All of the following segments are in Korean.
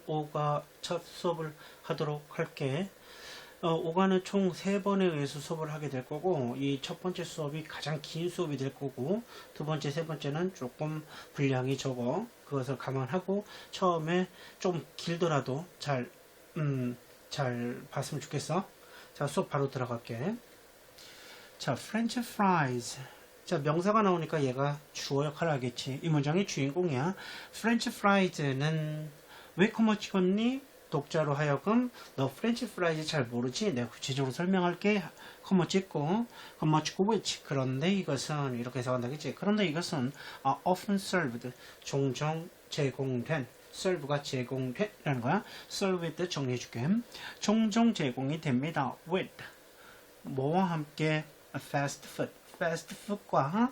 5가 첫 수업을 하도록 할게. 5가는 총 3번에 의해서 수업을 하게 될 거고, 이 첫 번째 수업이 가장 긴 수업이 될 거고, 두 번째, 세 번째는 조금 분량이 적어. 그것을 감안하고 처음에 좀 길더라도 잘 봤으면 좋겠어. 자, 수업 바로 들어갈게. 자, French fries. 자, 명사가 나오니까 얘가 주어 역할을 하겠지. 이 문장의 주인공이야. French fries는 왜 코마 찍었니? 독자로 하여금 너 프렌치 프라이즈 잘 모르지? 내가 구체적으로 설명할게. 컴마 찍고 which. 그런데 이것은 이렇게 해석한다겠지. 그런데 이것은 often served, 종종 제공된. serve가 제공된 라는 거야. served 정리해줄게. 종종 제공이 됩니다. with 뭐와 함께? fast food. fast food과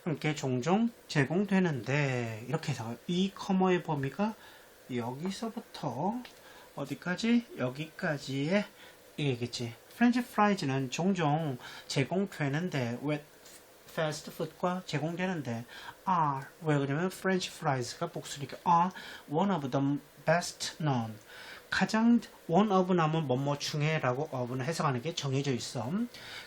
함께 종종 제공되는데, 이렇게 해서 이 커머의 범위가 여기서부터 어디까지? 여기까지의 얘기겠지. 프렌치 프라이즈는 종종 제공되는데, 왜 패스트 푸드과 제공되는데 왜 그러냐면 프렌치 프라이즈가 복수니까 one of the best known, 가장 one of 나면 뭐뭐 중에 라고 of는 해석하는 게 정해져 있어.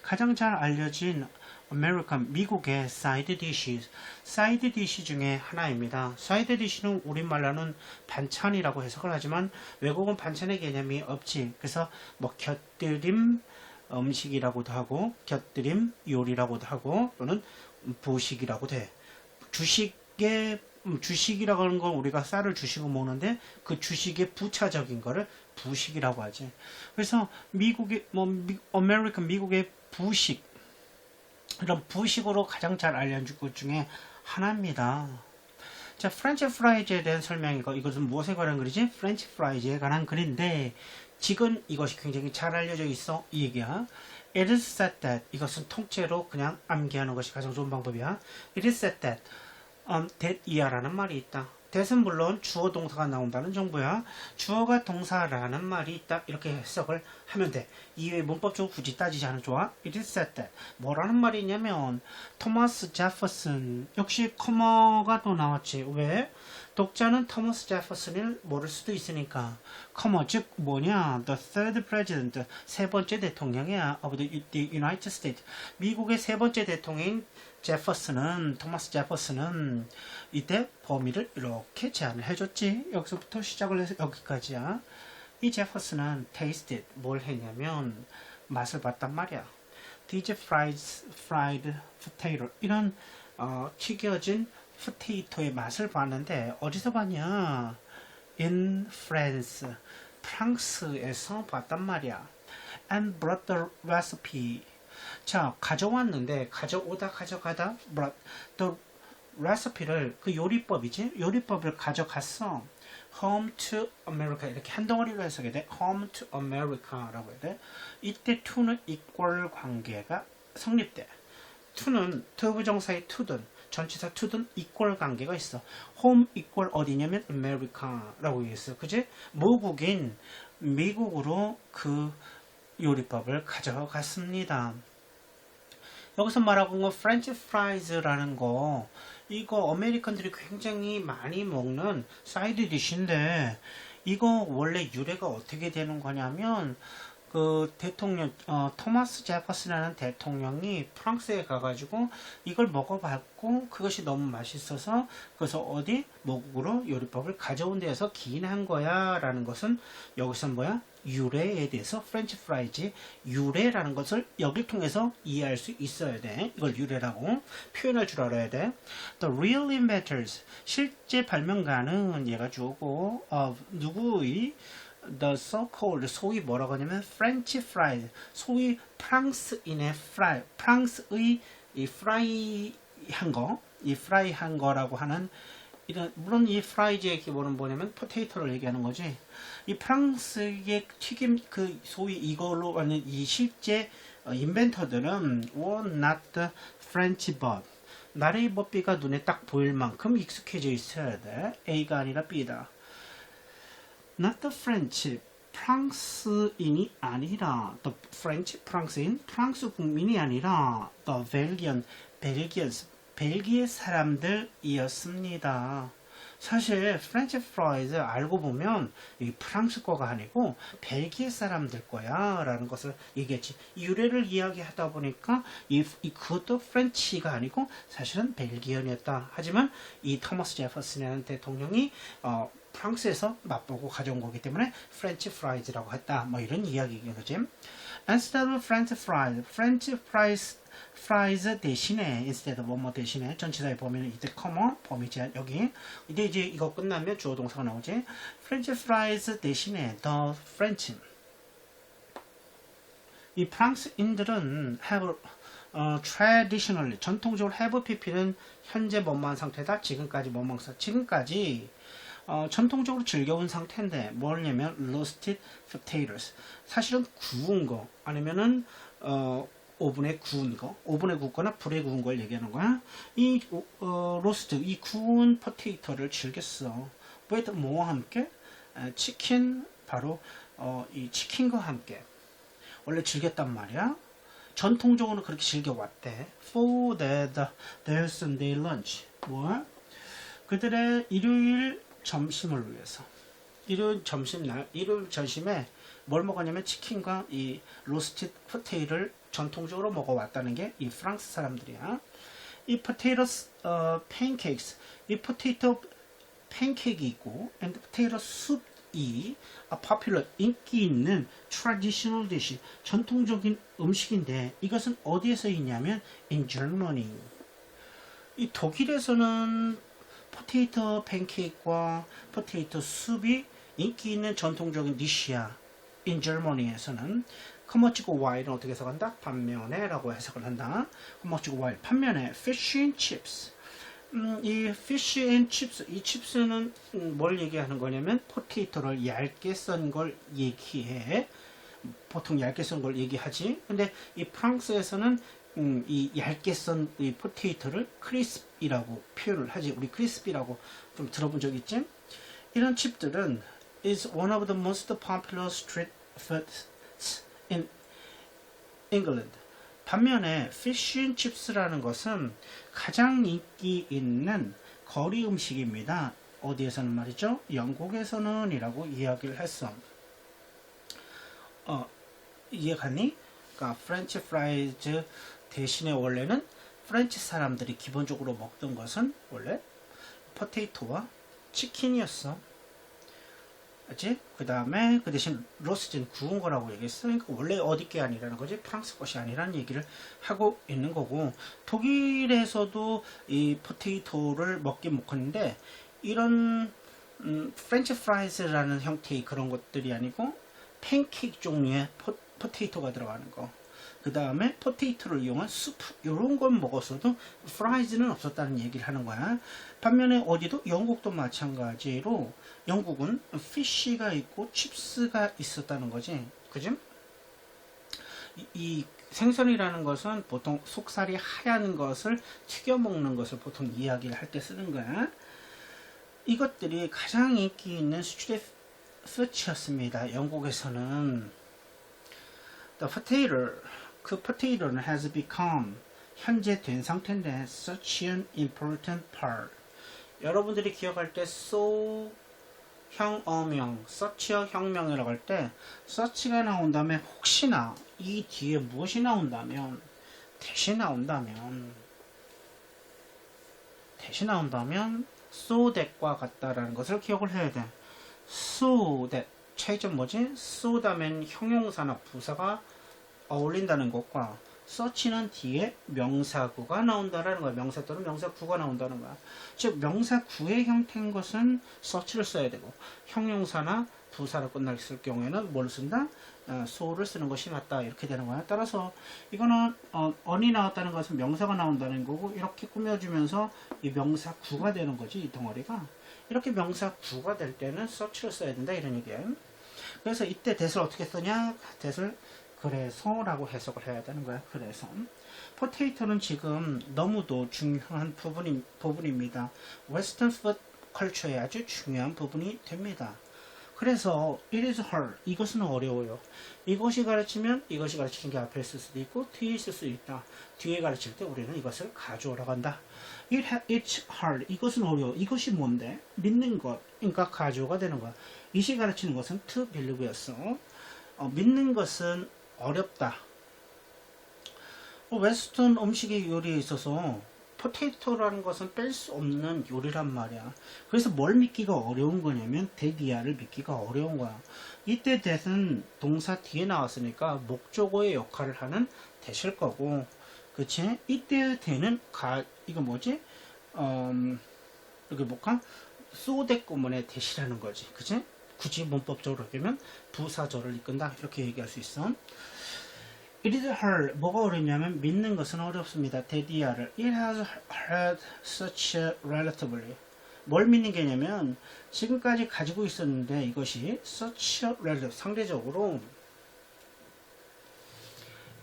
가장 잘 알려진 American, 미국의 사이드 디시, 사이드 디시 중에 하나입니다. 사이드 디시는 우리말로는 반찬이라고 해석을 하지만 외국은 반찬의 개념이 없지. 그래서 뭐 곁들임 음식이라고도 하고 곁들임 요리라고도 하고 또는 부식이라고도 해. 주식이라고 하는 건 우리가 쌀을 주식으로 먹는데 그 주식의 부차적인 거를 부식이라고 하지. 그래서 미국의 미국의 부식, 이런 부식으로 가장 잘 알려진 것 중에 하나입니다. 자, 프렌치 프라이즈에 대한 설명이고, 이것은 무엇에 관한 글이지? 프렌치 프라이즈에 관한 글인데, 지금 이것이 굉장히 잘 알려져 있어. 이 얘기야. It is said that, 이것은 통째로 그냥 암기하는 것이 가장 좋은 방법이야. It is said that, that 이하라는 말이 있다. that은 물론 주어 동사가 나온다는 정보야. 주어가 동사라는 말이 있다. 이렇게 해석을 하면 돼. 이외에 문법적으로 굳이 따지지 않아도 좋아. It is said that. 뭐라는 말이냐면 토마스 제퍼슨, 역시 커머가 또 나왔지. 왜? 독자는 토마스 제퍼슨을 모를 수도 있으니까. 커머 즉 뭐냐? The third president, 세 번째 대통령이야. of the United States. 미국의 세 번째 대통령인 제퍼슨은, 토마스 제퍼슨은 이때 범위를 이렇게 제안을 해줬지. 여기서부터 시작을 해서 여기까지야. 이 제퍼슨은 tasted, 뭘 했냐면 맛을 봤단 말이야. These fried potato, 이런 튀겨진 포테이토의 맛을 봤는데 어디서 봤냐? In France, 프랑스에서 봤단 말이야. And brought the recipe. 자, 가져왔는데 가져가다 brought the recipe를, 그 요리법이지? 요리법을 가져갔어. Home to America, 이렇게 한 덩어리로 해석해야 돼. Home to America라고 해야 돼. 이때 to는 equal 관계가 성립돼. to는 투부정사의 to든 전치사 to든 equal 관계가 있어. home equal 어디냐면 America라고 얘기했어. 그지? 모국인 미국으로 그 요리법을 가져갔습니다. 여기서 말하고 있는 건 프렌치 프라이즈라는 거, 이거 아메리칸들이 굉장히 많이 먹는 사이드 디시인데, 이거 원래 유래가 어떻게 되는 거냐면, 그 대통령 토마스 제퍼슨이라는 대통령이 프랑스에 가가지고 이걸 먹어봤고 그것이 너무 맛있어서 그래서 어디 모국으로 요리법을 가져온 데에서 기인한 거야 라는 것은, 여기서 뭐야? 유래에 대해서 프렌치 프라이즈 유래라는 것을 여기를 통해서 이해할 수 있어야 돼. 이걸 유래라고 표현할 줄 알아야 돼. The real inventors, 실제 발명가는 얘가 주고 누구의 the so-called, 소위 뭐라고 하냐면 French fries, 소위 프랑스인의 프라이, 프랑스의 이 프라이 한 거, 이 프라이 한 거라고 하는, 이런, 물론 이 프라이즈의 기본은 뭐냐면 포테이토를 얘기하는 거지. 이 프랑스의 튀김, 그 소위 이걸로 하는 이 실제 인벤터들은 were not the French but, 나라의 법비가 눈에 딱 보일 만큼 익숙해져 있어야 돼. A가 아니라 B다. Not the French, 프랑스인이 아니라 the French, 프랑스인, 프랑스 국민이 아니라 the Belgian, 벨기에 사람들이었습니다. 사실 프렌치 프라이즈 알고 보면 이 프랑스 거가 아니고 벨기에 사람들 거야 라는 것을 얘기했지. 유래를 이야기하다 보니까 그것도 프렌치가 아니고 사실은 벨기언이었다. 하지만 이 토머스 제퍼슨이라는 대통령이 프랑스에서 맛보고 가져온 거기 때문에 프렌치 프라이즈라고 했다. 뭐 이런 이야기인 거지. Instead of French fries, French fries 대신에 instead of 뭐뭐 대신에 전치사에 보면 이제 common 범위제 여기 이제 이거 끝나면 주어 동사가 나오지. French fries 대신에 the French. 이 프랑스인들은 have traditionally 전통적으로 have pp는 현재 뭐뭐한 상태다. 지금까지 뭐뭐한 상태. 지금까지 전통적으로 즐겨온 상태인데 뭐냐면 roasted potatoes 사실은 구운 거 아니면은 오븐에 구운 거 오븐에 굽거나 불에 구운 걸 얘기하는 거야. 이 로스트 이 구운 포테이토를 즐겼어. with 뭐와 함께 치킨 바로 이 치킨과 함께 원래 즐겼단 말이야. 전통적으로 그렇게 즐겨왔대. for their Sunday lunch 뭐 그들의 일요일 점심을 위해서 일요일 점심에 뭘 먹었냐면 치킨과 이 로스티드 포테이토를 전통적으로 먹어왔다는 게 이 프랑스 사람들이야. 이 포테이토 팬케이크스 이 포테이토 팬케이크 있고 and 포테이토 숲이 popular 인기 있는 traditional dish 전통적인 음식인데 이것은 어디에서 있냐면 in Germany 이 독일에서는 포테이토 팬케이크와 포테이토 숲이 인기 있는 전통적인 디시야. in Germany에서는 커머치고 while은 어떻게 해석한다? 반면에 라고 해석을 한다. 커머치고 while 반면에 fish and chips 이 fish and chips 이 칩스는 뭘 얘기하는 거냐면 포테이토를 얇게 썬 걸 얘기해. 보통 얇게 썬 걸 얘기하지. 근데 이 프랑스에서는 이 얇게 썬 이 포테이토를 크리스피라고 표현을 하지. 우리 크리스피라고 좀 들어본 적 있지? 이런 칩들은 is one of the most popular street foods in England. 반면에 fish and chips라는 것은 가장 인기 있는 거리 음식입니다. 어디에서는 말이죠? 영국에서는 이라고 이야기를 했어. 이해가니? 그러니까 프렌치 프라이즈 대신에 원래는 프렌치 사람들이 기본적으로 먹던 것은 원래 포테이토와 치킨이었어. 그치? 그 다음에 그 대신 로스트는 구운 거라고 얘기했어. 그러니까 원래 어디 게 아니라는 거지. 프랑스 것이 아니라는 얘기를 하고 있는 거고 독일에서도 이 포테이토를 먹긴 먹었는데 이런 프렌치 프라이즈라는 형태의 그런 것들이 아니고 팬케이크 종류의 포테이토가 들어가는 거. 그 다음에 포테이토를 이용한 수프 이런 건 먹었어도 프라이즈는 없었다는 얘기를 하는 거야. 반면에 어디도 영국도 마찬가지로 영국은 피쉬가 있고 칩스가 있었다는 거지. 그지? 이 생선이라는 것은 보통 속살이 하얀 것을 튀겨 먹는 것을 보통 이야기를 할 때 쓰는 거야. 이것들이 가장 인기 있는 스트리트 푸드였습니다. 영국에서는 The potato 그 포테이토는 has become 현재 된 상태인데 such an important part 여러분들이 기억할 때 so 형어명 such 혁명이라고 할 때 such가 나온 다음에 혹시나 이 뒤에 무엇이 나온다면 대신 나온다면 so that과 같다라는 것을 기억을 해야 돼. so that 차이점 뭐지? so 다면 형용사나 부사가 어울린다는 것과 such는 뒤에 명사구가 나온다라는 거야. 명사 또는 명사구가 나온다는 거야. 즉 명사구의 형태인 것은 such를 써야 되고 형용사나 부사로 끝날 경우에는 뭘 쓴다? so를 쓰는 것이 맞다. 이렇게 되는 거야. 따라서 이거는 on이 나왔다는 것은 명사가 나온다는 거고 이렇게 꾸며주면서 이 명사구가 되는 거지. 이 덩어리가. 이렇게 명사구가 될 때는 such를 써야 된다. 이런 얘기야. 그래서 이때 that을 어떻게 쓰냐? that을 그래서라고 해석을 해야 되는 거야. 그래서 포테이토는 지금 너무도 중요한 부분입니다. 웨스턴 푸드 컬처의 아주 중요한 부분이 됩니다. 그래서 it is hard. 이것은 어려워요. 이것이 가르치면 이것이 가르치는 게 앞에 있을 수도 있고 뒤에 있을 수도 있다. 뒤에 가르칠 때 우리는 이것을 가져오라고 한다. It's hard. 이것은 어려워. 이것이 뭔데? 믿는 것. 그러니까 가져오가 되는 거야. 이시 가르치는 것은 to believe였어. 믿는 것은 어렵다. 웨스턴 음식의 요리에 있어서 포테이토라는 것은 뺄 수 없는 요리란 말이야. 그래서 뭘 믿기가 어려운 거냐면 데디아를 믿기가 어려운 거야. 이때 that은 동사 뒤에 나왔으니까 목적어의 역할을 하는 that일 거고, 그치? 이때 that은 이거 뭐지? 여기 볼까? so that 구문의 that이라는 거지. 그치? 굳이 문법적으로 하면 부사절을 이끈다. 이렇게 얘기할 수 있어. It is hard. 뭐가 어렵냐면 믿는 것은 어렵습니다. 데디아를. It has had such a relatively. 뭘 믿는 게냐면 지금까지 가지고 있었는데 이것이 such a relative. 상대적으로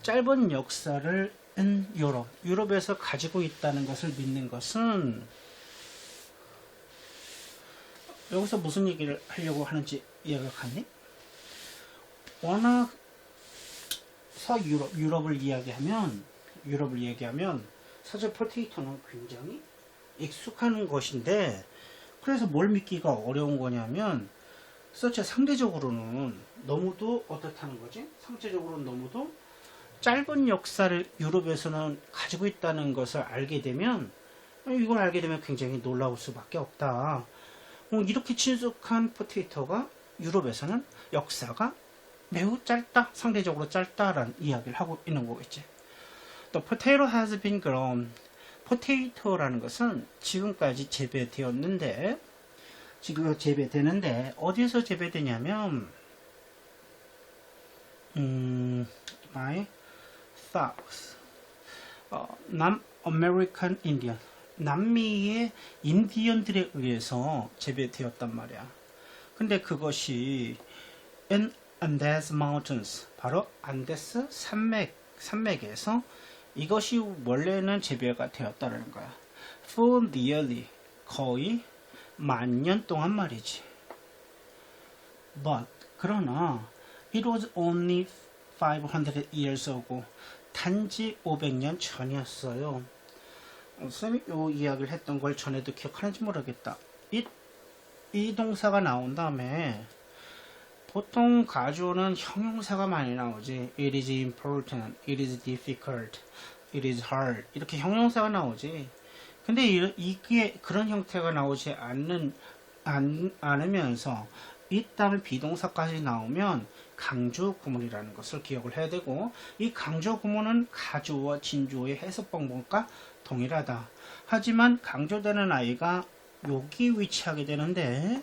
짧은 역사를 in 유럽에서 가지고 있다는 것을 믿는 것은 여기서 무슨 얘기를 하려고 하는지 이해가 가니? 워낙 유럽을 이야기하면 사실 포테이토는 굉장히 익숙한 것인데, 그래서 뭘 믿기가 어려운 거냐면 상대적으로는 너무도 어떻다는 거지? 상대적으로는 너무도 짧은 역사를 유럽에서는 가지고 있다는 것을 알게 되면, 이걸 알게 되면 굉장히 놀라울 수밖에 없다. 이렇게 친숙한 포테이토가 유럽에서는 역사가 매우 짧다, 상대적으로 짧다라는 이야기를 하고 있는 거겠지. 또 potato has been grown. 포테이토라는 것은 지금까지 재배되었는데, 지금 재배되는데 어디에서 재배되냐면 my south, 남 아메리칸 인디언, 남미의 인디언들에 의해서 재배되었단 말이야. 근데 그것이 in Andes Mountains, 바로 안데스 산맥에서 이것이 원래는 재배가 되었다는 거야. For nearly, 거의 10,000년 동안 말이지. But, 그러나 it was only 500 years ago. 단지 500년 전이었어요. 쌤이 이 이야기를 했던 걸 전에도 기억하는지 모르겠다. 이 동사가 나온 다음에 보통 가주어는 형용사가 많이 나오지. It is important, it is difficult, it is hard. 이렇게 형용사가 나오지. 근데 이게 그런 형태가 나오지 않으면서 이 다음에 비동사까지 나오면 강조 구문이라는 것을 기억을 해야 되고, 이 강조 구문은 가주어와 진주어의 해석 방법과 동일하다. 하지만 강조되는 아이가 여기 위치하게 되는데,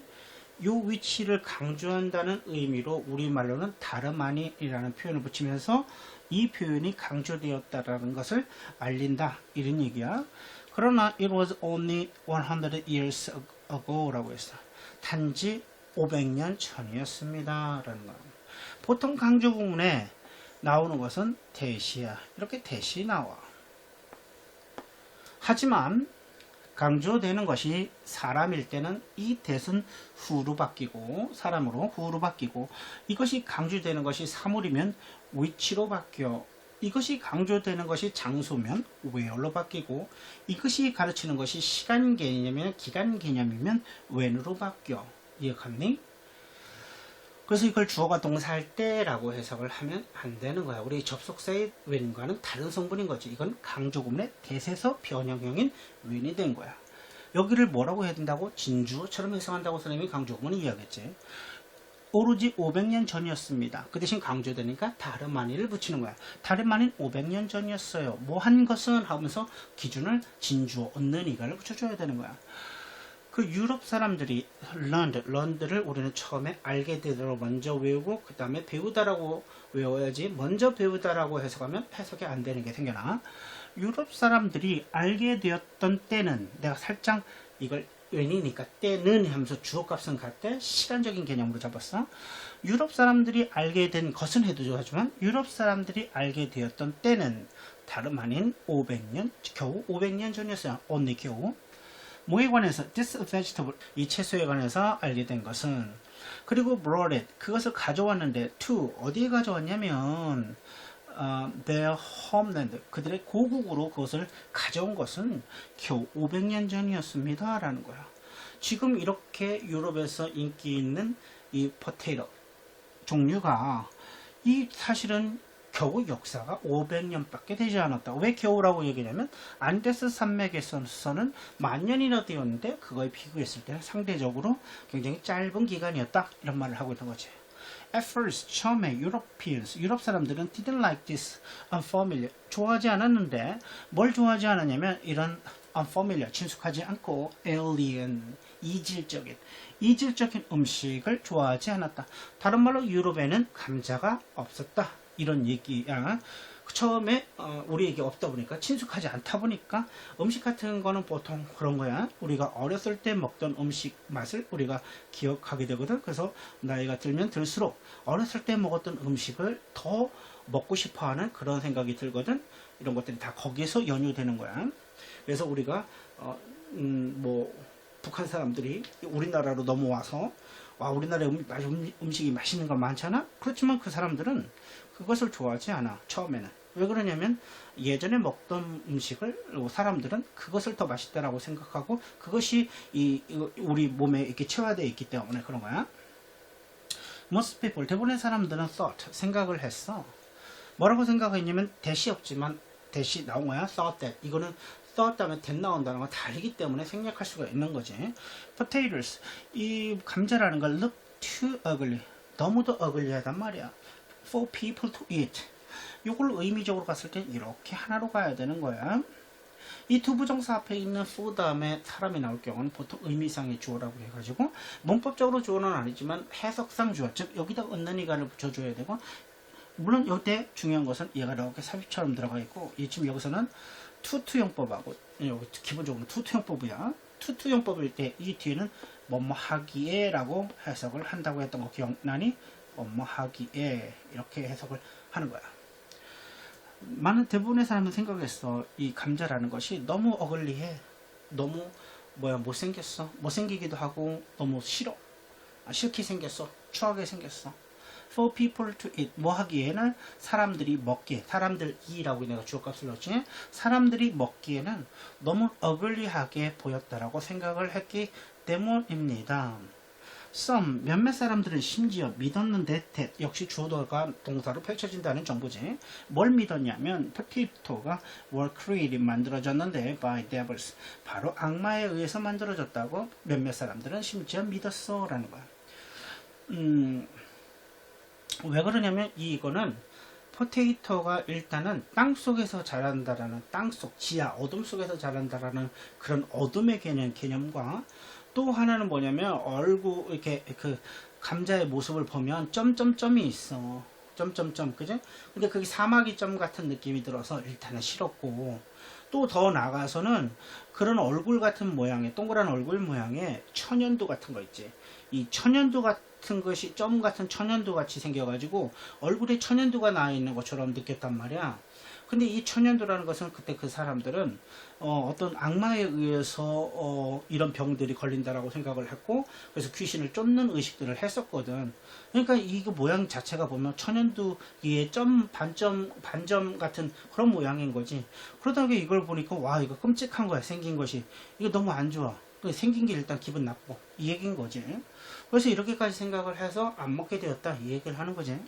이 위치를 강조한다는 의미로 우리말로는 다름 아니라는 표현을 붙이면서 이 표현이 강조되었다라는 것을 알린다, 이런 얘기야. 그러나 it was only 100 years ago 라고 했어. 단지 500년 전이었습니다 라는 거야. 보통 강조 구문에 나오는 것은 대시야. 이렇게 대시 나와. 하지만 강조되는 것이 사람일 때는 이 대은 후로 바뀌고, 사람으로 후로 바뀌고, 이것이 강조되는 것이 사물이면 위치로 바뀌어, 이것이 강조되는 것이 장소면 where로 바뀌고, 이것이 가르치는 것이 시간 개념이면 기간 개념이면 when으로 바뀌어. 이해갔니? 그래서 이걸 주어가 동사할 때라고 해석을 하면 안 되는 거야. 우리 접속사의 when과는 다른 성분인 거지. 이건 강조구문의 대세서 변형형인 when이 된 거야. 여기를 뭐라고 해야 된다고? 진주어처럼 해석한다고 선생님이 강조구문을 이야기했지. 오로지 500년 전이었습니다. 그 대신 강조되니까 다름 아니를 붙이는 거야. 다름 아닌 500년 전이었어요. 뭐 한 것은 하면서 기준을 진주어, 얻는 이가를 붙여줘야 되는 거야. 그 유럽 사람들이 learned를 우리는 처음에 알게 되도록 먼저 외우고 그 다음에 배우다라고 외워야지, 먼저 배우다라고 해석하면 해석이 안 되는 게 생겨나. 유럽 사람들이 알게 되었던 때는, 내가 살짝 이걸 when이니까 때는 하면서 주어값은 갈 때 시간적인 개념으로 잡았어. 유럽 사람들이 알게 된 것은 해도 좋아하지만 유럽 사람들이 알게 되었던 때는 다름 아닌 500년, 겨우 500년 전이었어요. 언니 겨우. 뭐에 관해서 this vegetable 이 채소에 관해서 알게 된 것은 그리고 brought it 그것을 가져왔는데 to 어디에 가져왔냐면 their homeland 그들의 고국으로 그것을 가져온 것은 겨우 500년 전이었습니다 라는 거야. 지금 이렇게 유럽에서 인기 있는 이 포테이토 종류가 이 사실은 겨우 역사가 500년밖에 되지 않았다. 왜 겨우라고 얘기냐면 안데스 산맥에서는 만년이나 되었는데 그거에 비교했을 때는 상대적으로 굉장히 짧은 기간이었다. 이런 말을 하고 있는 거지. At first, 처음에 Europeans, 유럽 사람들은 didn't like this unfamiliar. 좋아하지 않았는데 뭘 좋아하지 않았냐면 이런 unfamiliar, 친숙하지 않고 alien, 이질적인 음식을 좋아하지 않았다. 다른 말로 유럽에는 감자가 없었다. 이런 얘기야. 처음에 우리에게 없다 보니까 친숙하지 않다 보니까 음식 같은 거는 보통 그런 거야. 우리가 어렸을 때 먹던 음식 맛을 우리가 기억하게 되거든. 그래서 나이가 들면 들수록 어렸을 때 먹었던 음식을 더 먹고 싶어하는 그런 생각이 들거든. 이런 것들이 다 거기에서 연유되는 거야. 그래서 우리가 뭐 북한 사람들이 우리나라로 넘어와서 와 우리나라에 음식이 맛있는 거 많잖아. 그렇지만 그 사람들은 그것을 좋아하지 않아. 처음에는. 왜 그러냐면 예전에 먹던 음식을 사람들은 그것을 더 맛있다라고 생각하고 그것이 우리 몸에 이렇게 체화되어 있기 때문에 그런 거야. Most people 대부분의 사람들은 thought 생각을 했어. 뭐라고 생각했냐면 대시 없지만 대시 나온 거야. thought that 이거는 thought 다음에 that 나온다는 건 다르기 때문에 생략할 수가 있는 거지. Potatoes 이 감자라는 걸 look too ugly 너무도 ugly하단 말이야. For people to eat 이걸 의미적으로 갔을 때 이렇게 하나로 가야 되는 거야. 이 두 부정사 앞에 있는 for 다음에 사람이 나올 경우는 보통 의미상의 주어라고 해가지고 문법적으로 주어는 아니지만 해석상 주어 즉 여기다 은는이가를 붙여줘야 되고 물론 이때 중요한 것은 얘가 이렇게 삽입처럼 들어가 있고 지금 여기서는 투투용법하고 여기 기본적으로 투투용법이야. 투투용법일 때 이 뒤에는 뭐뭐 하기에 라고 해석을 한다고 했던 거 기억나니? 뭐뭐 하기에 이렇게 해석을 하는 거야. 많은 대부분의 사람은 생각했어. 이 감자라는 것이 너무 어글리해. 너무 못생겼어. 못생기기도 하고 너무 싫어. 싫게 생겼어. 추하게 생겼어. For people to eat 뭐 하기에는 사람들이 먹기에 사람들이라고 내가 주어값을 넣었지 사람들이 먹기에는 너무 어글리하게 보였다라고 생각을 했기 때문입니다. Some 몇몇 사람들은 심지어 믿었는데 that 역시 주어가 동사로 펼쳐진다는 정보지. 뭘 믿었냐면 potato가 were created 만들어졌는데 by devils 바로 악마에 의해서 만들어졌다고 몇몇 사람들은 심지어 믿었어 라는 거야. 왜 그러냐면 이거는 포테이토가 일단은 땅속에서 자란다라는 땅속 지하 어둠 속에서 자란다라는 그런 어둠의 개념과 또 하나는 뭐냐면 얼굴 이렇게 그 감자의 모습을 보면 점점점이 있어. 점점점 그죠? 근데 그게 사마귀 점 같은 느낌이 들어서 일단은 싫었고 또 더 나가서는 그런 얼굴 같은 모양의 동그란 얼굴 모양의 천연두 같은 거 있지. 이 천연두 같은 것이 점 같은 천연두 같이 생겨가지고 얼굴에 천연두가 나 있는 것처럼 느꼈단 말이야. 근데 이 천연두라는 것은 그때 그 사람들은 어떤 악마에 의해서 이런 병들이 걸린다라고 생각을 했고 그래서 귀신을 쫓는 의식들을 했었거든. 그러니까 이거 모양 자체가 보면 천연두 위에 점 반점 같은 그런 모양인 거지. 그러다가 이걸 보니까 와 이거 끔찍한 거야. 생긴 것이 이거 너무 안 좋아. 생긴 게 일단 기분 나쁘고 이 얘기인 거지. 그래서 이렇게까지 생각을 해서 안 먹게 되었다 이 얘기를 하는 거지.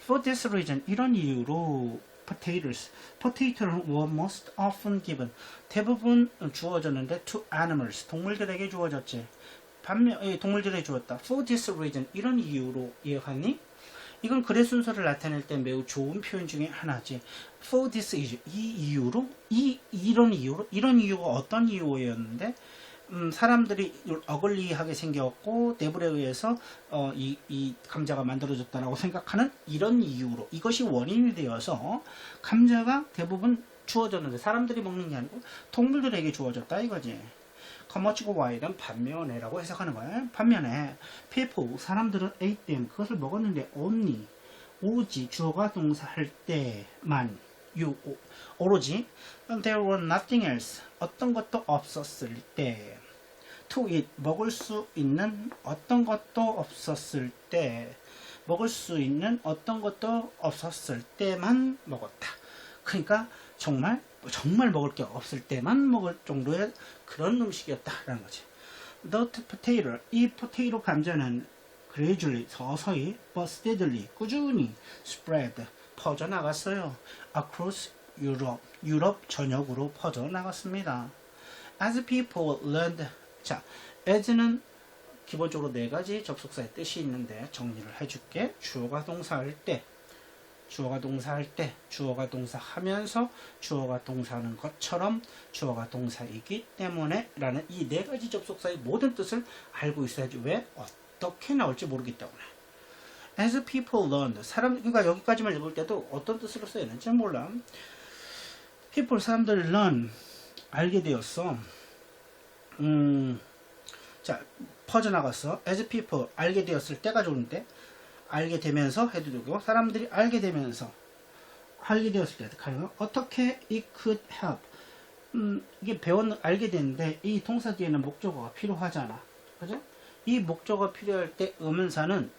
For this reason 이런 이유로 potatoes were most often given 대부분 주어졌는데 to animals 동물들에게 주어졌지. 반면 동물들에게 주었다. For this reason 이런 이유로 이해하니? 이건 글의 순서를 나타낼 때 매우 좋은 표현 중에 하나지. For this reason 이 이유로 이런 이유가 어떤 이유였는데 사람들이 어글리하게 생겼고 데블에 의해서 이 감자가 만들어졌다라고 생각하는 이런 이유로 이것이 원인이 되어서 감자가 대부분 주어졌는데 사람들이 먹는 게 아니고 동물들에게 주어졌다 이거지. 커머치고 와이는 반면에라고 해석하는 거야. 반면에 people 사람들은 ate them 그것을 먹었는데 only 오지 주어가 동사 할 때만 오로지 there were nothing else 어떤 것도 없었을 때 to eat, 먹을 수 있는 어떤 것도 없었을 때, 먹을 수 있는 어떤 것도 없었을 때만 먹었다. 그러니까 정말 먹을 게 없을 때만 먹을 정도의 그런 음식이었다라는 거지. The potato, 이 포테이토 감자는 gradually, 서서히, but steadily, 꾸준히 spread, 퍼져나갔어요. across Europe, 유럽 전역으로 퍼져나갔습니다. As people learned, 자, as는 기본적으로 네 가지 접속사의 뜻이 있는데 정리를 해줄게. 주어가 동사할 때, 주어가 동사할 때, 주어가 동사하면서, 주어가 동사하는 것처럼, 주어가 동사이기 때문에 라는 이 네 가지 접속사의 모든 뜻을 알고 있어야지. 왜? 어떻게 나올지 모르기 때문에. As people learned, 그러니까 여기까지만 읽을 때도 어떤 뜻으로 쓰였는지 몰라. people, 사람들이 learn, 알게 되었어. 자, 퍼져나갔어. as people, 알게 되었을 때가 좋은데, 알게 되면서 해도 되고, 사람들이 알게 되면서, 알게 되었을 때, 어떻게 it could help. 이게 알게 되는데, 이 동사 뒤에는 목적어가 필요하잖아. 그죠? 이 목적어가 필요할 때 의문사는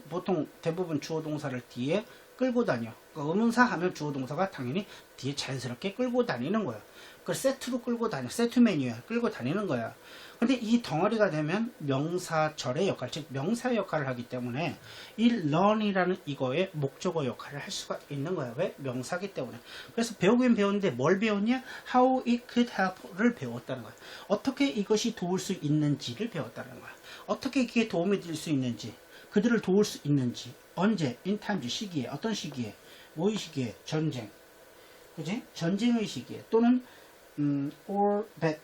보통 대부분 주어 동사를 뒤에 끌고 다녀. 그러니까 의문사 하면 주어 동사가 당연히 뒤에 자연스럽게 끌고 다니는 거야. 그걸 세트로 끌고 다녀. 세트 메뉴야. 끌고 다니는 거야. 근데 이 덩어리가 되면 명사절의 역할, 즉 명사의 역할을 하기 때문에 이 learn이라는 이거의 목적어 역할을 할 수가 있는 거야. 왜? 명사기 때문에. 그래서 배우긴 배웠는데 뭘 배웠냐? How it could help를 배웠다는 거야. 어떻게 이것이 도울 수 있는지를 배웠다는 거야. 어떻게 이게 도움이 될 수 있는지, 그들을 도울 수 있는지, 언제, in time, 시기에, 어떤 시기에, 뭐의 시기에, 전쟁, 그지? 전쟁의 시기에, 또는 or bad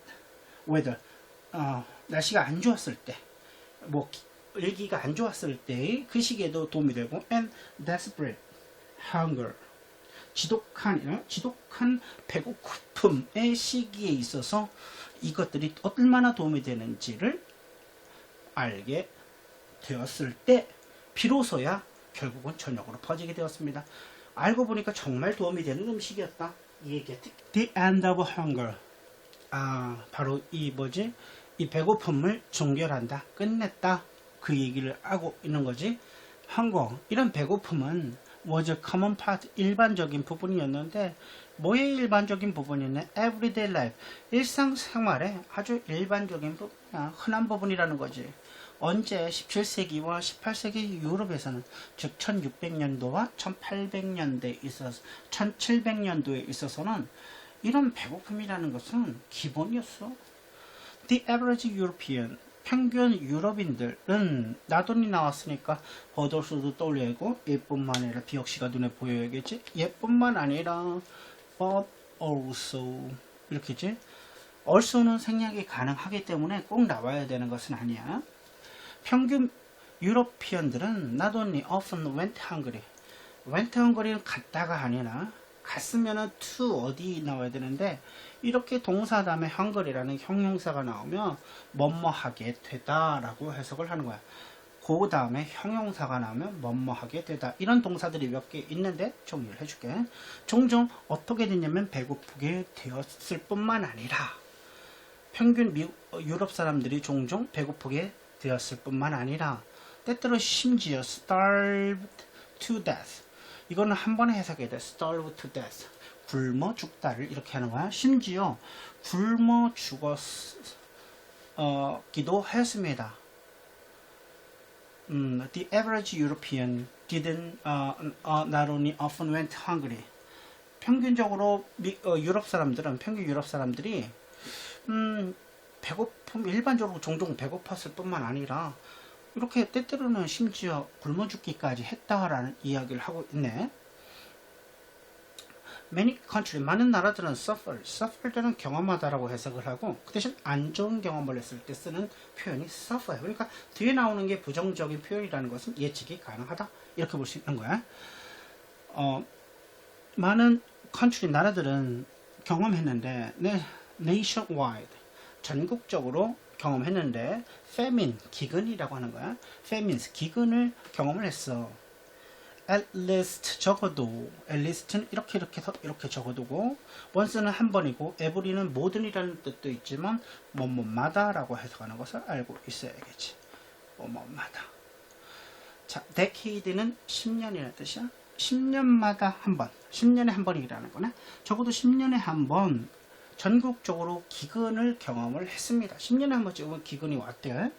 weather, 날씨가 안 좋았을 때, 뭐 일기가 안 좋았을 때의 그 시기에도 도움이 되고, and desperate hunger, 지독한 배고픔의 시기에 있어서 이것들이 얼마나 도움이 되는지를 알게 되었을 때 비로소야 결국은 전역으로 퍼지게 되었습니다. 알고 보니까 정말 도움이 되는 음식이었다. 이 얘기야. The end of hunger. 바로 이 배고픔을 종결한다. 끝냈다. 그 얘기를 하고 있는 거지. hunger. 이런 배고픔은 was a common part. 일반적인 부분이었는데 뭐의 일반적인 부분이냐? everyday life. 일상생활의 아주 일반적인 부분이야. 흔한 부분이라는 거지. 언제 17세기와 18세기 유럽에서는 즉 1600년도와 1700년도에 있어서는 이런 배고픔이라는 것은 기본이었어. The average European, 평균 유럽인들은 나돈이 나왔으니까 버더스도 떠올리고 예뿐만 아니라 비역시가 눈에 보여야겠지. 예뿐만 아니라 but also 이렇게지. also는 생략이 가능하기 때문에 꼭 나와야 되는 것은 아니야. 평균 유러피언들은 not only often went hungry. went hungry는 갔다가 아니라 갔으면은 to 어디 나와야 되는데 이렇게 동사 다음에 hungry라는 형용사가 나오면 뭐뭐하게 되다라고 해석을 하는 거야. 그 다음에 형용사가 나오면 뭐뭐하게 되다. 이런 동사들이 몇 개 있는데 정리를 해줄게. 종종 어떻게 됐냐면 배고프게 되었을 뿐만 아니라 평균 유럽 사람들이 종종 배고프게 되었을 뿐만 아니라 때때로 심지어 starved to death. 이거는 한 번에 해석해야 돼. starved to death. 굶어 죽다를 이렇게 하는 거야. 심지어 굶어 죽었기도 했습니다. The average European didn't not only often went hungry. 평균적으로 평균 유럽 사람들이 배고픔 일반적으로 종종 배고팠을 뿐만 아니라 이렇게 때때로는 심지어 굶어 죽기까지 했다라는 이야기를 하고 있네. Many countries, 많은 나라들은 suffered는 경험하다라고 해석을 하고 그 대신 안 좋은 경험을 했을 때 쓰는 표현이 suffer. 그러니까 뒤에 나오는 게 부정적인 표현이라는 것은 예측이 가능하다. 이렇게 볼 수 있는 거야. 많은 country, 나라들은 경험했는데 nationwide, 전국적으로 경험했는데 famine, 기근이라고 하는 거야. famines, 기근을 경험을 했어. at least 적어도 at least는 이렇게 적어두고 once는 한 번이고 every는 모든이라는 뜻도 있지만 뭐뭐마다 라고 해석하는 것을 알고 있어야겠지. 뭐뭐마다. 자, decade는 10년이라는 뜻이야. 10년마다 한 번, 10년에 한 번이라는 거네. 적어도 10년에 한 번 전국적으로 기근을 경험을 했습니다. 10년에 한 번쯤은 기근이 왔대.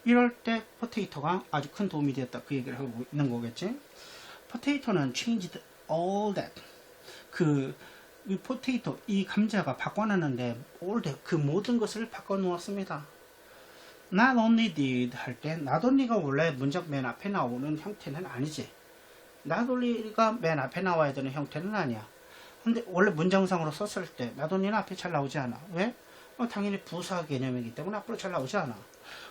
이럴 때 포테이토가 아주 큰 도움이 되었다. 그 얘기를 하고 있는 거겠지. 포테이토는 changed all that. 이 포테이토, 이 감자가 바꿔놨는데 all that, 그 모든 것을 바꿔놓았습니다. Not only did 할 때 not only가 원래 문장 맨 앞에 나오는 형태는 아니지. not only가 맨 앞에 나와야 되는 형태는 아니야. 근데 원래 문장상으로 썼을 때 not only는 앞에 잘 나오지 않아. 왜? 당연히 부사 개념이기 때문에 앞으로 잘 나오지 않아.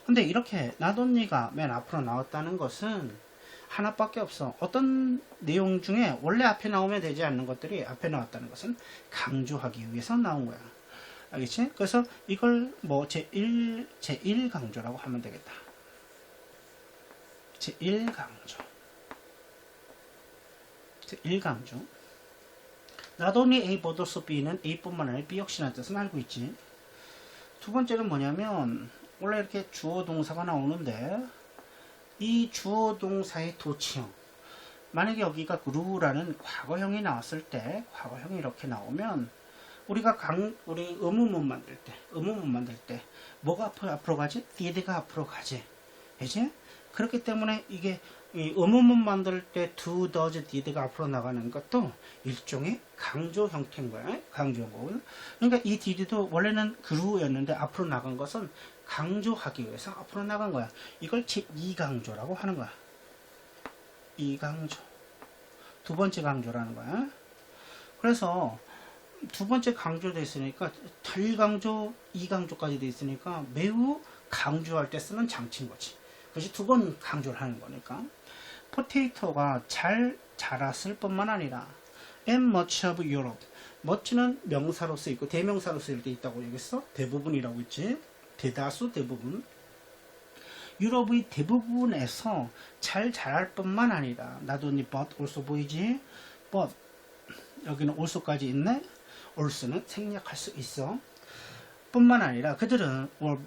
근데 이렇게 not only가 맨 앞으로 나왔다는 것은 하나밖에 없어. 어떤 내용 중에 원래 앞에 나오면 되지 않는 것들이 앞에 나왔다는 것은 강조하기 위해서 나온 거야. 알겠지? 그래서 이걸 뭐 제1 강조라고 하면 되겠다. 제1 강조. Not only A but also B는 A뿐만 아니라 B 역시라는 뜻은 알고 있지. 두 번째는 뭐냐면 원래 이렇게 주어 동사가 나오는데 이 주어 동사의 도치형. 만약에 여기가 루라는 과거형이 나왔을 때, 과거형이 이렇게 나오면 우리가 우리 의문문 만들 때 뭐가 앞으로 가지? did가 앞으로 가지. 그지? 그렇기 때문에 이게 이 의문문 만들 때 do, does, did가 앞으로 나가는 것도 일종의 강조 형태인 거야. 강조 형태고. 그러니까 이 did도 원래는 그루였는데 앞으로 나간 것은 강조하기 위해서 앞으로 나간 거야. 이걸 제2강조라고 하는 거야. 2강조. 두 번째 강조라는 거야. 그래서 두 번째 강조되어 있으니까 1강조, 2강조까지 되어 있으니까 매우 강조할 때 쓰는 장치인 거지. 그것이 두 번 강조를 하는 거니까. 포테이토가 잘 자랐을 뿐만 아니라 and much of Europe. much는 명사로 쓰이고 대명사로 쓰일 때 있다고 얘기했어. 대부분이라고 했지. 대다수, 대부분. 유럽의 대부분에서 잘 자랄 뿐만 아니라 not only but also 보이지. but 여기는 also까지 있네. also는 생략할 수 있어. 뿐만 아니라 그들은 were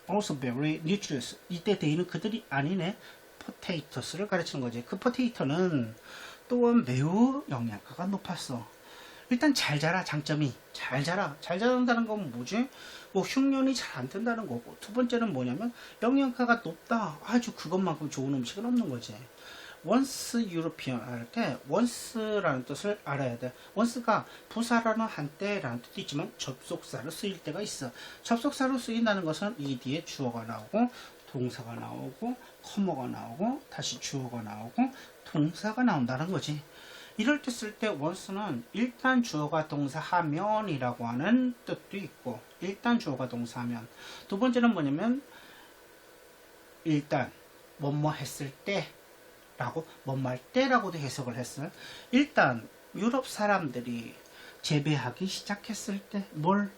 also very nutritious. 이때 대인은 그들이 아니네. potatoes를 가르치는 거지. 그 포테이토는 또한 매우 영양가가 높았어. 일단 잘 자라. 장점이 잘 자라. 잘 자란다는 건 뭐지? 뭐 흉년이 잘 안 든다는 거고, 두 번째는 뭐냐면 영양가가 높다. 아주 그것만큼 좋은 음식은 없는 거지. once European 할 때 once라는 뜻을 알아야 돼. once가 부사라는 한때라는 뜻도 있지만 접속사로 쓰일 때가 있어. 접속사로 쓰인다는 것은 이 뒤에 주어가 나오고 동사가 나오고 커머가 나오고 다시 주어가 나오고 동사가 나온다는 거지. 이럴 때 쓸 때 once는 일단 주어가 동사하면이라고 하는 뜻도 있고, 일단 주어가 동사하면. 두 번째는 뭐냐면 일단 뭐뭐 했을 때 라고 뭐뭐 할 때라고도 해석을 했어요. 일단 유럽 사람들이 재배하기 시작했을 때, 뭘?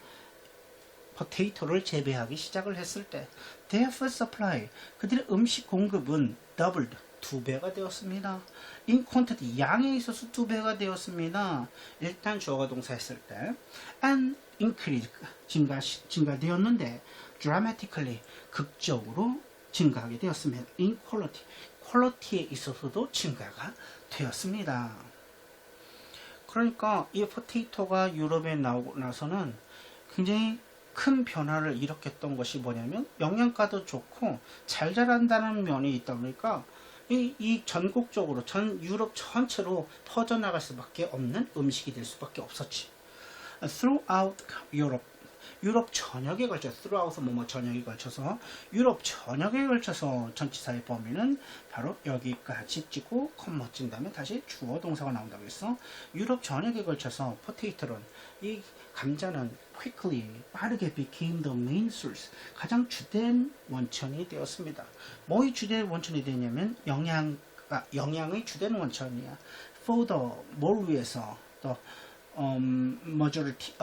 포테이토를 재배하기 시작을 했을 때 their food supply, 그들의 음식 공급은 doubled, 2배가 되었습니다. in quantity, 양에 있어서 2배가 되었습니다. 일단 주어가 동사했을 때 and increase, 증가되었는데 dramatically, 극적으로 증가하게 되었습니다. in quality, 퀄리티에 있어서도 증가가 되었습니다. 그러니까 이 포테이토가 유럽에 나오고 나서는 굉장히 큰 변화를 일으켰던 것이 뭐냐면 영양가도 좋고 잘 자란다는 면이 있다 보니까 이 전국적으로 전 유럽 전체로 퍼져나갈 수밖에 없는 음식이 될 수밖에 없었지. Throughout Europe, 유럽 전역에 걸쳐, throughout 뭐뭐 전역에 걸쳐서, 유럽 전역에 걸쳐서 전치사의 범위는 바로 여기까지 찍고 컴마 찍은 다음에 다시 주어 동사가 나온다고 했어. 유럽 전역에 걸쳐서 포테이토는, 이 감자는 quickly, 빠르게 became the main source, 가장 주된 원천이 되었습니다. 뭐의 주된 원천이 되냐면 영양의 주된 원천이야. for the, 뭘 위해서, 또 majority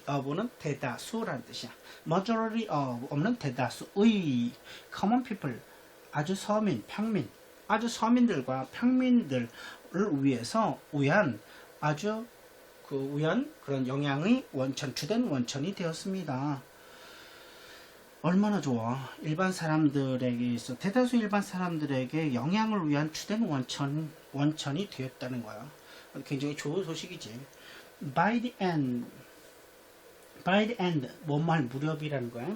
of는 대다수라는 뜻이야. majority of 없는 대다수의, common people, 아주 서민, 평민, 아주 서민들과 평민들을 위해서 위한 아주 위한 그런 영양의 원천, 주된 원천이 되었습니다. 얼마나 좋아. 일반 사람들에게 있어 대다수 일반 사람들에게 영양을 위한 주된 원천이 되었다는 거야. 굉장히 좋은 소식이지. By the end, 뭐뭐 무렵이라는 거야.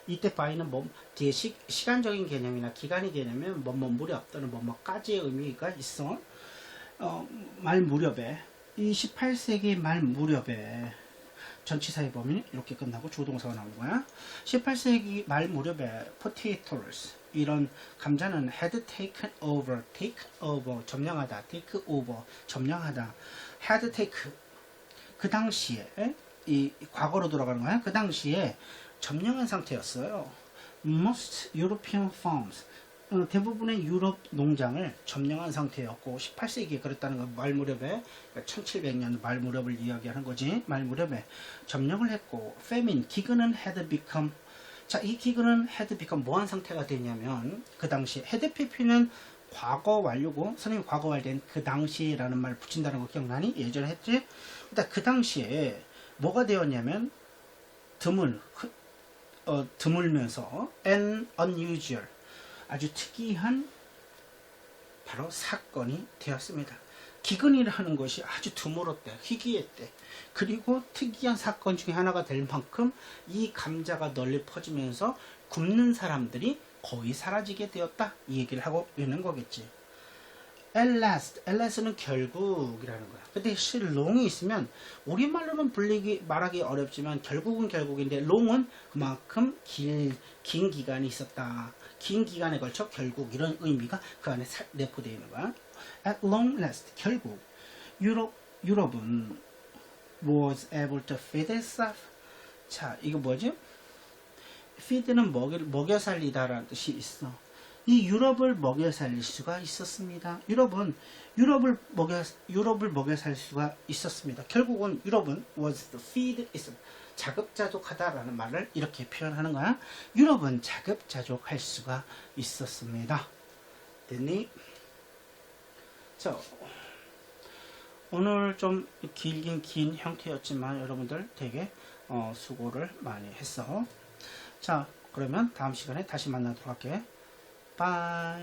이때 by는 뭐 뒤에 시간적인 개념이나 기간의 개념이면 뭐뭐 무렵 또는 뭐뭐까지의 의미가 있어. 말 무렵에 이 18세기 말 무렵에 전치사의 범위는 이렇게 끝나고 조동사가 나오는 거야. 18세기 말 무렵에 potatoes 이런 감자는 had taken over, 점령하다, take over, 점령하다, had take 그 당시에 이 과거로 돌아가는 거야. 그 당시에 점령한 상태였어요. Most European farms 대부분의 유럽 농장을 점령한 상태였고 18세기에 그랬다는 거 말 무렵에 1700년 말 무렵을 이야기하는 거지. 말 무렵에 점령을 했고 famine 기근은 had become 자, 이 기근은 had become 뭐한 상태가 되냐면 그 당시 had pp는 과거 완료고 선생님 과거 완료된 그 당시라는 말 붙인다는 거 기억나니? 예전에 했지? 일단 그 당시에 뭐가 되었냐면 드물면서 and unusual 아주 특이한 바로 사건이 되었습니다. 기근이라는 것이 아주 드물었대, 희귀했대. 그리고 특이한 사건 중에 하나가 될 만큼 이 감자가 널리 퍼지면서 굶는 사람들이 거의 사라지게 되었다. 이 얘기를 하고 있는 거겠지. At last는 결국이라는 거야. 근데 long이 있으면 우리말로는 말하기 어렵지만 결국은 결국인데 long은 그만큼 긴 기간이 있었다. 긴 기간에 걸쳐 결국 이런 의미가 그 안에 내포되어 있는 거야. At long last 결국 유럽은 was able to feed itself. 자, 이거 뭐지? feed는 먹여 살리다라는 뜻이 있어. 이 유럽을 먹여 살릴 수가 있었습니다. 유럽을 먹여 살 수가 있었습니다. 결국은 유럽은 was to feed itself. 자급자족하다라는 말을 이렇게 표현하는 거야. 유럽은 자급자족할 수가 있었습니다. 됐니? 자, 오늘 좀 길긴 긴 형태였지만 여러분들 되게 수고를 많이 했어. 자, 그러면 다음 시간에 다시 만나도록 할게. 바이.